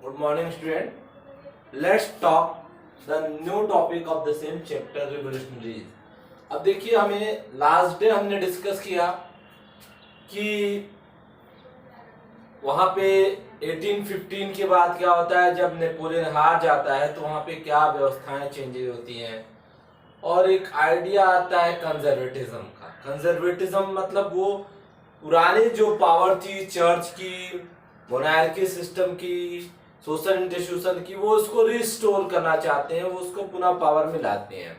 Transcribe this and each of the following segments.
good morning student. Let's talk the new topic of the same chapter revolutionaries. अब देखिए हमें last day हमने discuss किया कि वहां पे 1815 के बाद क्या होता है, जब नेपोलियन हार जाता है तो वहां पे क्या व्यवस्थाएं चेंजेस होती हैं और एक आइडिया आता है कंजर्वेटिज्म का। कंजर्वेटिज्म मतलब वो पुरानी जो पावर थी चर्च की, मोनार्की सिस्टम की, सोशल इंस्टीट्यूशन की, वो उसको रिस्टोर करना चाहते हैं, वो उसको पुनः पावर में लाते हैं।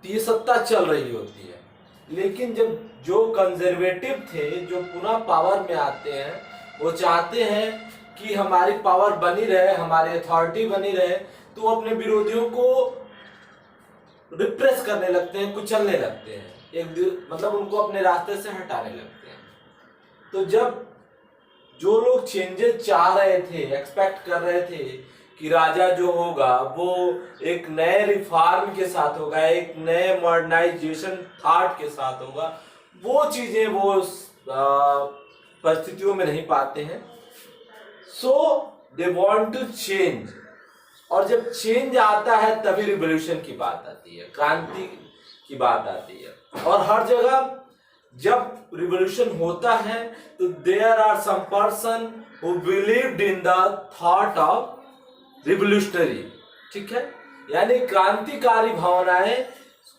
तो ये सत्ता चल रही होती है, लेकिन जब जो कंजर्वेटिव थे जो पुनः पावर में आते हैं वो चाहते हैं कि हमारी पावर बनी रहे, हमारी अथॉरिटी बनी रहे, तो अपने विरोधियों को रिप्रेस करने लगते हैं, कुचलने लगते हैं, मतलब उनको अपने रास्ते से हटाने लगते हैं। तो जब जो लोग चेंजेस चाह रहे थे, एक्सपेक्ट कर रहे थे कि राजा जो होगा वो एक नए रिफॉर्म के साथ होगा, एक नए मॉडर्नाइजेशन थॉट के साथ होगा, वो चीजें वो परिस्थितियों में नहीं पाते हैं। सो दे वांट टू चेंज, और जब चेंज आता है तभी रिवॉल्यूशन की बात आती है, क्रांति की बात आती है। और हर जगह जब रिवॉल्यूशन होता है तो there are some person who believed in the thought of revolutionary, ठीक है, यानी क्रांतिकारी भावनाएं,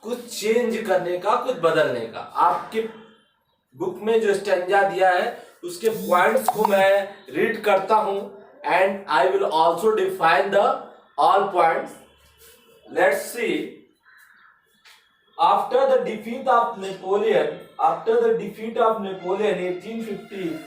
कुछ चेंज करने का, कुछ बदलने का। आपके बुक में जो स्टेंजा दिया है उसके पॉइंट्स को मैं रीड करता हूं and I will also define the all points. Let's see. After the defeat of Napoleon 1850,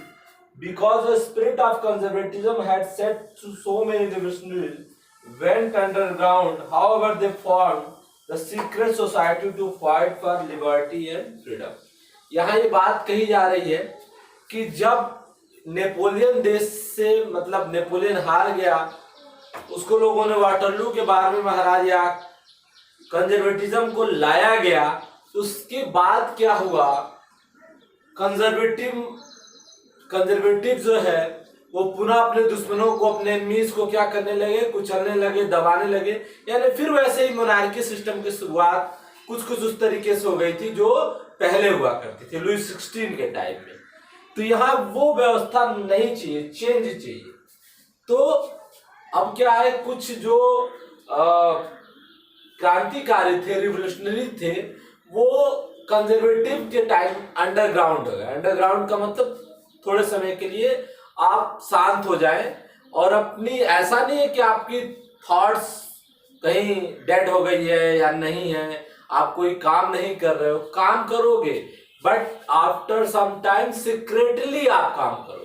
because the spirit of conservatism had set to so many revolutionaries went underground. However, they formed the secret society to fight for liberty and freedom. यहाँ ये बात कही जा रही है कि जब Napoleon देश से, मतलब नेपोलियन हार गया, उसको लोगों ने वाटरलू के बारे में हरा दिया, कंजर्वेटिज्म को लाया गया, उसके बाद क्या हुआ, कंजर्वेटिव जो है वो पुनः अपने दुश्मनों को, अपने एनिमीज को क्या करने लगे, कुचलने लगे, दबाने लगे। यानी फिर वैसे ही मोनार्की सिस्टम की शुरुआत कुछ उस तरीके से हो गई थी जो पहले हुआ करती थी लुई 16 के टाइम में। तो यहाँ वो व्यवस्था नहीं चाहिए, चेंज चाहिए। तो अब क्या है, कुछ जो क्रांतिकारी थे, रिवोल्यूशनरी थे, वो कंजर्वेटिव के टाइम अंडरग्राउंड हो गए। अंडरग्राउंड का मतलब थोड़े समय के लिए आप शांत हो जाएं, और अपनी, ऐसा नहीं है कि आपकी थॉट्स कहीं डेड हो गई है या नहीं है, आप कोई काम नहीं कर रहे हो, काम करोगे, but after some time secretly आप काम करोगे।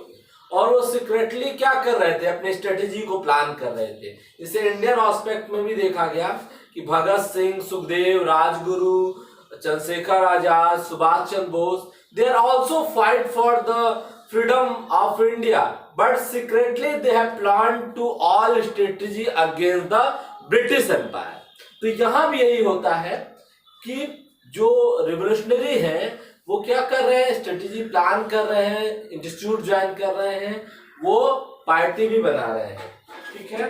और वो सीक्रेटली क्या कर रहे थे, अपने स्ट्रेटेजी को प्लान कर रहे थे। इसे इंडियन एस्पेक्ट में भी देखा गया कि Bhagat Singh, Sukhdev, Rajguru, Chandrashekhar Azad, Subhash Chandra Bose, they are also fight for the freedom of India, but secretly they have plan to all strategy against the British empire. तो यहाँ भी यही होता है कि जो रिवोल्यूशनरी है वो क्या कर रहे हैं, स्ट्रेटेजी प्लान कर रहे हैं, इंस्टीट्यूट ज्वाइन कर रहे हैं, वो पार्टी भी बना रहे हैं, ठीक है।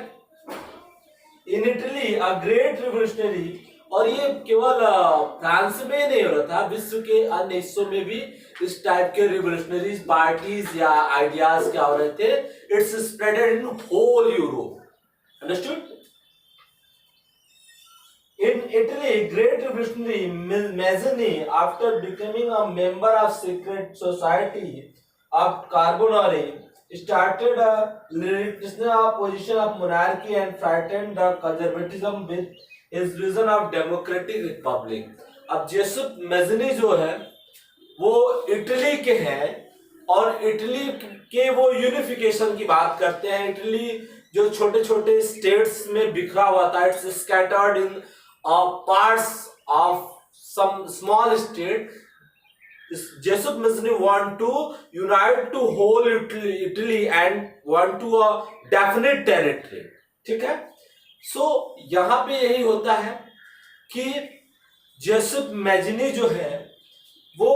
In Italy a great revolutionary, और ये केवल फ्रांस में नहीं हो रहा था, विश्व के अन्य हिस्सों में भी इस टाइप के रिवोल्यूशनरी पार्टीज या आइडियाज क्या हो रहे थे, it's spreaded in whole Europe, understood. In Italy, great revolutionary Mazzini, after becoming a member of secret society of Carbonari, started a revolutionary opposition of monarchy and frightened the conservatism with his vision of democratic republic. अब जेसुप मैज़नी जो है वो Italy के हैं, और Italy के वो unification की बात करते हैं। इटली जो छोटे छोटे स्टेट्स में बिखरा हुआ था, it's scattered in parts of some small state. Jesup Mazzini want to unite to whole Italy and want to a definite territory, ठीक है। सो यहाँ पे यही होता है कि जेसुप मैज़नी जो है वो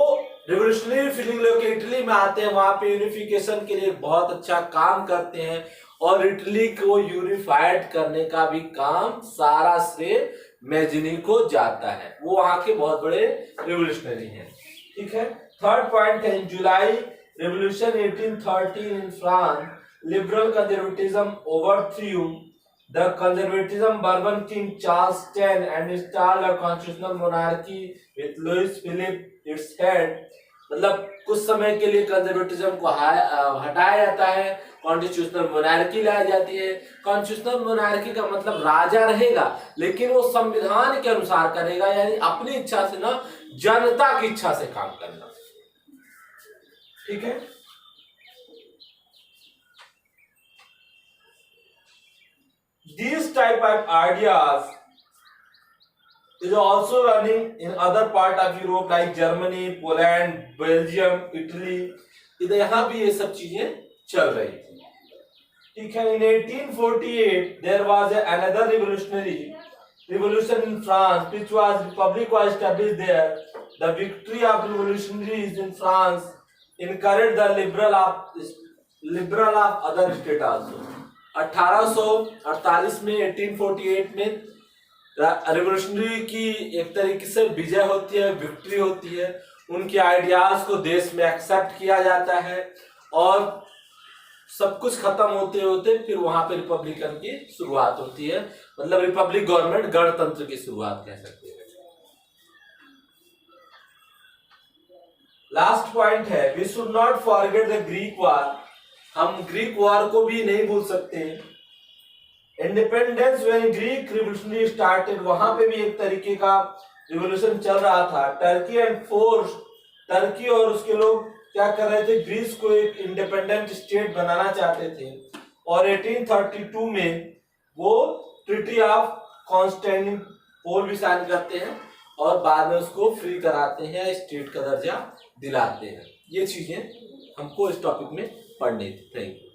रिवोल्यूशनरी फीलिंग लेके इटली में आते हैं, वहां पे यूनिफिकेशन के लिए बहुत अच्छा काम करते हैं, और इटली को यूनिफाइड करने का भी काम सारा श्रेय मैजिनी को जाता है। वो वहां के बहुत बड़े रिवोल्यूशनरी हैं। ठीक है, थर्ड पॉइंट है, in July revolution 1813 in France, liberal conservatism overthrew the conservatism Bourbon King Charles X and installed a constitutional monarchy with Louis Philippe its head। मतलब कुछ समय के लिए कंजर्वेटिज्म को हटाया जाता है, कॉन्स्टिट्यूशनल मोनार्की लाई जाती है। कॉन्स्टिट्यूशनल मोनार्की का मतलब राजा रहेगा लेकिन वो संविधान के अनुसार करेगा, यानी अपनी इच्छा से ना, जनता की इच्छा से काम करना। ठीक है, these type of ideas is also running in other part of Europe like Germany, Poland, Belgium, Italy। इधर यहाँ भी ये सब चीजें चल रही थी। ठीक है, in 1848 there was another revolution in France which was republic was established there। The victory of revolutionaries in France encouraged the liberal of other state also। 1848 में 1848 में रिवोल्यूशनरी की एक तरीके से विजय होती है, विक्ट्री होती है। उनके आइडियाज को देश में एक्सेप्ट किया जाता है और सब कुछ खत्म होते होते फिर वहां पे रिपब्लिकन की शुरुआत होती है। मतलब रिपब्लिक गवर्नमेंट, गणतंत्र की शुरुआत कह सकते हैं। लास्ट पॉइंट है, we should not forget the Greek war. हम ग्रीक वॉर को भी नहीं भूल सकते। Independence when Greek revolution started, वहां पे भी एक तरीके का रिवोल्यूशन चल रहा था। टर्की एंड फोर्स, टर्की और उसके लोग क्या कर रहे थे, ग्रीस को एक इंडिपेंडेंट स्टेट बनाना चाहते थे। और 1832 में वो ट्रीटी ऑफ कॉन्स्टेंटिनोपल भी साइन करते हैं और बाद में उसको फ्री कराते हैं, स्टेट का दर्जा दिलाते हैं। ये चीजें हमको इस टॉपिक में पढ़नी थी। Thank you.